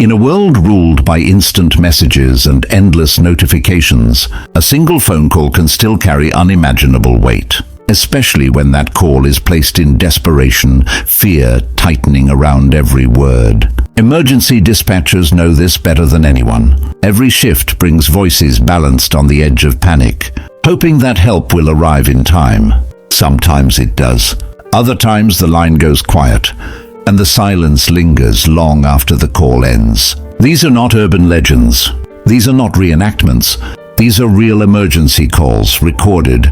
In a world ruled by instant messages and endless notifications, a single phone call can still carry unimaginable weight, especially when that call is placed in desperation, fear tightening around every word. Emergency dispatchers know this better than anyone. Every shift brings voices balanced on the edge of panic, hoping that help will arrive in time. Sometimes it does. Other times the line goes quiet, and the silence lingers long after the call ends. These are not urban legends. These are not reenactments. These are real emergency calls, recorded.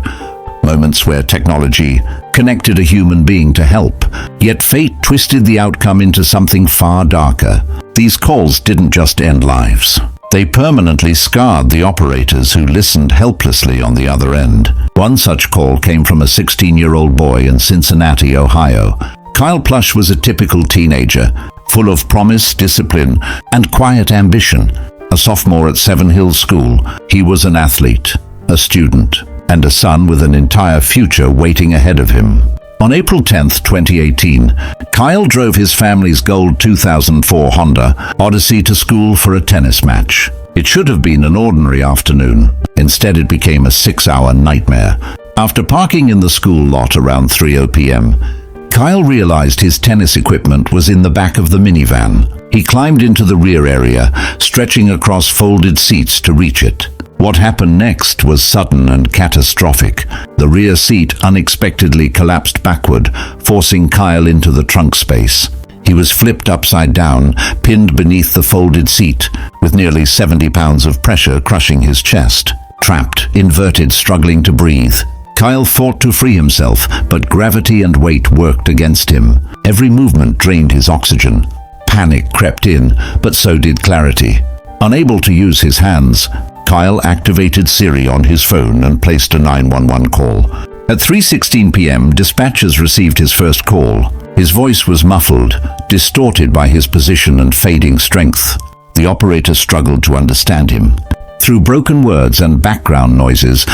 Moments where technology connected a human being to help, yet fate twisted the outcome into something far darker. These calls didn't just end lives. They permanently scarred the operators who listened helplessly on the other end. One such call came from a 16-year-old boy in Cincinnati, Ohio. Kyle Plush was a typical teenager, full of promise, discipline, and quiet ambition. A sophomore at Seven Hills School, he was an athlete, a student, and a son with an entire future waiting ahead of him. On April 10, 2018, Kyle drove his family's gold 2004 Honda Odyssey to school for a tennis match. It should have been an ordinary afternoon. Instead, it became a 6-hour nightmare. After parking in the school lot around 3:00 p.m., Kyle realized his tennis equipment was in the back of the minivan. He climbed into the rear area, stretching across folded seats to reach it. What happened next was sudden and catastrophic. The rear seat unexpectedly collapsed backward, forcing Kyle into the trunk space. He was flipped upside down, pinned beneath the folded seat, with nearly 70 pounds of pressure crushing his chest. Trapped, inverted, struggling to breathe. Kyle fought to free himself, but gravity and weight worked against him. Every movement drained his oxygen. Panic crept in, but so did clarity. Unable to use his hands, Kyle activated Siri on his phone and placed a 911 call. At 3:16 p.m., dispatchers received his first call. His voice was muffled, distorted by his position and fading strength. The operator struggled to understand him. Through broken words and background noises,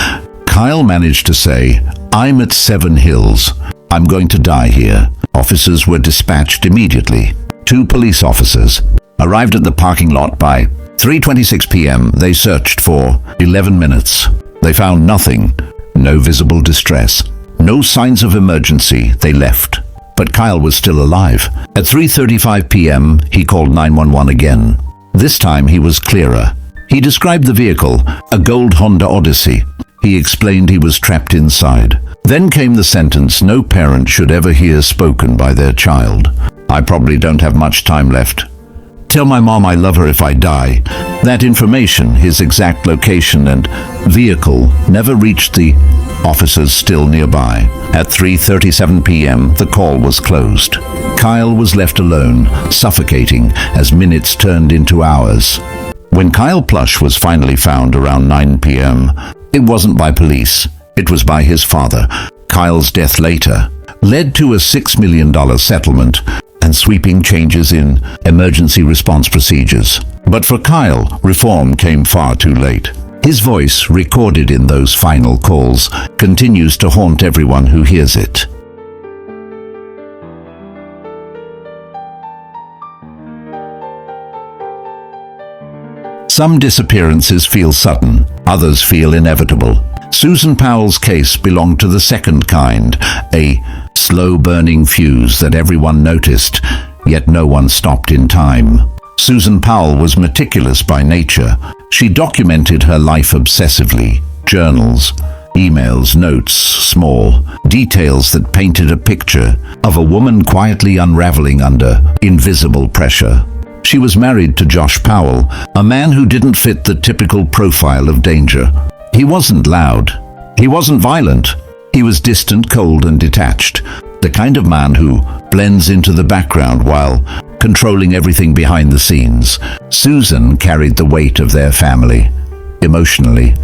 Kyle managed to say, "I'm at Seven Hills. I'm going to die here." Officers were dispatched immediately. 2 police officers arrived at the parking lot by 3:26 p.m. They searched for 11 minutes. They found nothing. No visible distress. No signs of emergency. They left. But Kyle was still alive. At 3:35 p.m., he called 911 again. This time he was clearer. He described the vehicle, a gold Honda Odyssey. He explained he was trapped inside. Then came the sentence no parent should ever hear spoken by their child. "I probably don't have much time left. Tell my mom I love her if I die." That information, his exact location and vehicle, never reached the officers still nearby. At 3:37 p.m., the call was closed. Kyle was left alone, suffocating as minutes turned into hours. When Kyle Plush was finally found around 9 p.m., it wasn't by police. It was by his father. Kyle's death later led to a $6 million settlement and sweeping changes in emergency response procedures. But for Kyle, reform came far too late. His voice, recorded in those final calls, continues to haunt everyone who hears it. Some disappearances feel sudden, others feel inevitable. Susan Powell's case belonged to the second kind, a slow-burning fuse that everyone noticed, yet no one stopped in time. Susan Powell was meticulous by nature. She documented her life obsessively. Journals, emails, notes, small details that painted a picture of a woman quietly unraveling under invisible pressure. She was married to Josh Powell, a man who didn't fit the typical profile of danger. He wasn't loud. He wasn't violent. He was distant, cold, and detached. The kind of man who blends into the background while controlling everything behind the scenes. Susan carried the weight of their family, emotionally,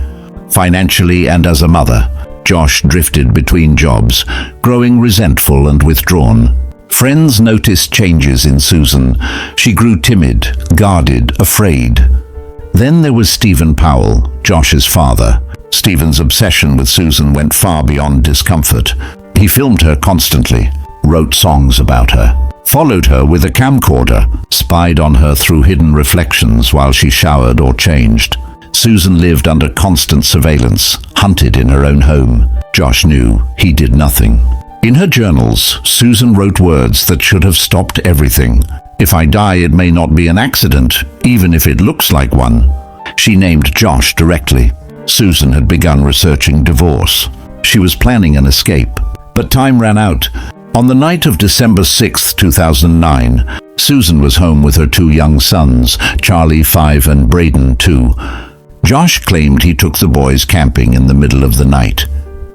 financially, and as a mother. Josh drifted between jobs, growing resentful and withdrawn. Friends noticed changes in Susan. She grew timid, guarded, afraid. Then there was Stephen Powell, Josh's father. Stephen's obsession with Susan went far beyond discomfort. He filmed her constantly, wrote songs about her, followed her with a camcorder, spied on her through hidden reflections while she showered or changed. Susan lived under constant surveillance, hunted in her own home. Josh knew he did nothing. In her journals, Susan wrote words that should have stopped everything. "If I die, it may not be an accident, even if it looks like one." She named Josh directly. Susan had begun researching divorce. She was planning an escape, but time ran out. On the night of December 6, 2009, Susan was home with her two young sons, Charlie, 5, and Braden, 2. Josh claimed he took the boys camping in the middle of the night.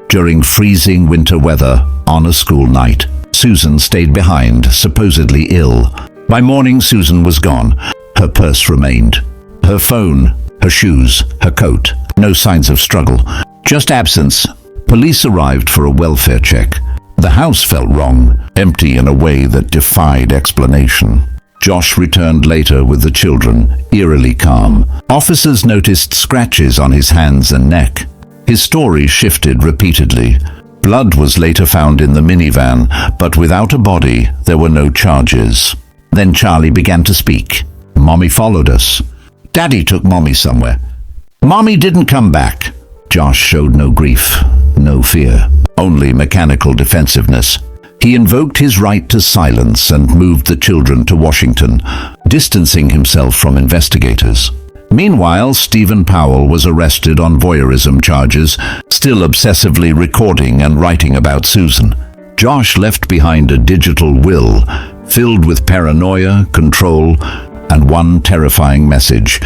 During freezing winter weather, on a school night, Susan stayed behind, supposedly ill. By morning, Susan was gone. Her purse remained. Her phone, her shoes, her coat. No signs of struggle, just absence. Police arrived for a welfare check. The house felt wrong, empty in a way that defied explanation. Josh returned later with the children, eerily calm. Officers noticed scratches on his hands and neck. His story shifted repeatedly. Blood was later found in the minivan, but without a body, there were no charges. Then Charlie began to speak. "Mommy followed us. Daddy took Mommy somewhere. Mommy didn't come back." Josh showed no grief, no fear, only mechanical defensiveness. He invoked his right to silence and moved the children to Washington, distancing himself from investigators. Meanwhile, Stephen Powell was arrested on voyeurism charges, still obsessively recording and writing about Susan. Josh left behind a digital will, filled with paranoia, control, and one terrifying message: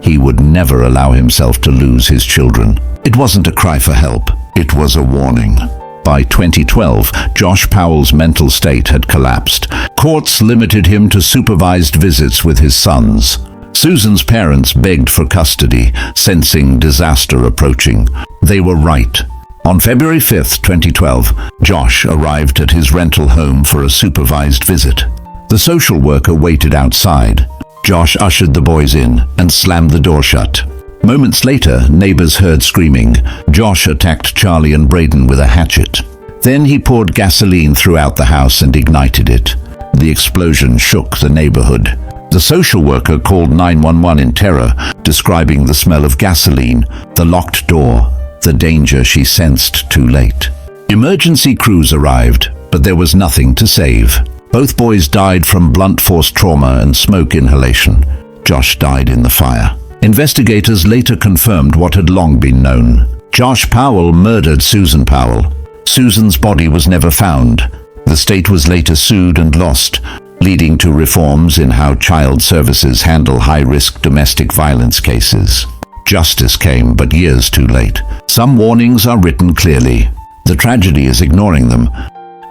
he would never allow himself to lose his children. It wasn't a cry for help, it was a warning. By 2012, Josh Powell's mental state had collapsed. Courts limited him to supervised visits with his sons. Susan's parents begged for custody, sensing disaster approaching. They were right. On February 5, 2012, Josh arrived at his rental home for a supervised visit. The social worker waited outside. Josh ushered the boys in and slammed the door shut. Moments later, neighbors heard screaming. Josh attacked Charlie and Braden with a hatchet. Then he poured gasoline throughout the house and ignited it. The explosion shook the neighborhood. The social worker called 911 in terror, describing the smell of gasoline, the locked door, the danger she sensed too late. Emergency crews arrived, but there was nothing to save. Both boys died from blunt force trauma and smoke inhalation. Josh died in the fire. Investigators later confirmed what had long been known. Josh Powell murdered Susan Powell. Susan's body was never found. The state was later sued and lost, leading to reforms in how child services handle high-risk domestic violence cases. Justice came, but years too late. Some warnings are written clearly. The tragedy is ignoring them.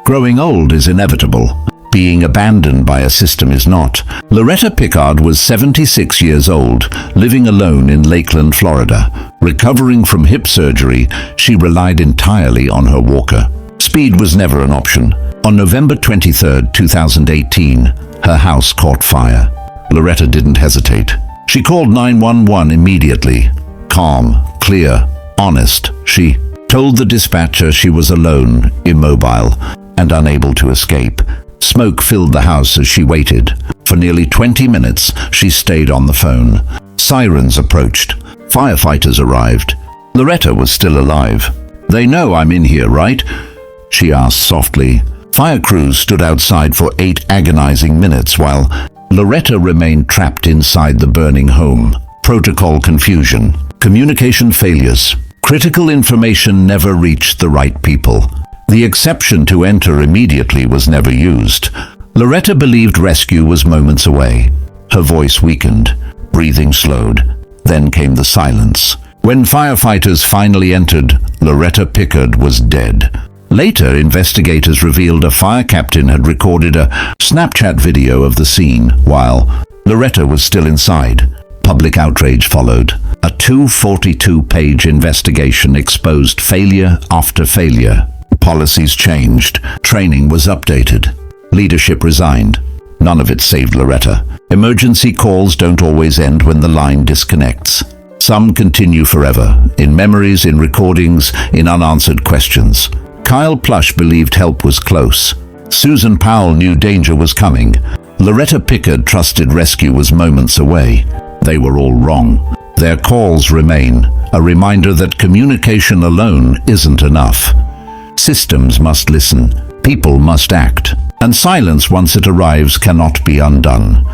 Growing old is inevitable. Being abandoned by a system is not. Loretta Pickard was 76 years old, living alone in Lakeland, Florida. Recovering from hip surgery, she relied entirely on her walker. Speed was never an option. On November 23, 2018, her house caught fire. Loretta didn't hesitate. She called 911 immediately. Calm, clear, honest, she told the dispatcher she was alone, immobile, and unable to escape. Smoke filled the house as she waited. For nearly 20 minutes, she stayed on the phone. Sirens approached. Firefighters arrived. Loretta was still alive. "They know I'm in here, right?" she asked softly. Fire crews stood outside for 8 agonizing minutes while Loretta remained trapped inside the burning home. Protocol confusion. Communication failures. Critical information never reached the right people. The exception to enter immediately was never used. Loretta believed rescue was moments away. Her voice weakened, breathing slowed. Then came the silence. When firefighters finally entered, Loretta Pickard was dead. Later, investigators revealed a fire captain had recorded a Snapchat video of the scene while Loretta was still inside. Public outrage followed. A 242-page investigation exposed failure after failure. Policies changed. Training was updated. Leadership resigned. None of it saved Loretta. Emergency calls don't always end when the line disconnects. Some continue forever, in memories, in recordings, in unanswered questions. Kyle Plush believed help was close. Susan Powell knew danger was coming. Loretta Pickard trusted rescue was moments away. They were all wrong. Their calls remain, a reminder that communication alone isn't enough. Systems must listen, people must act, and silence once it arrives cannot be undone.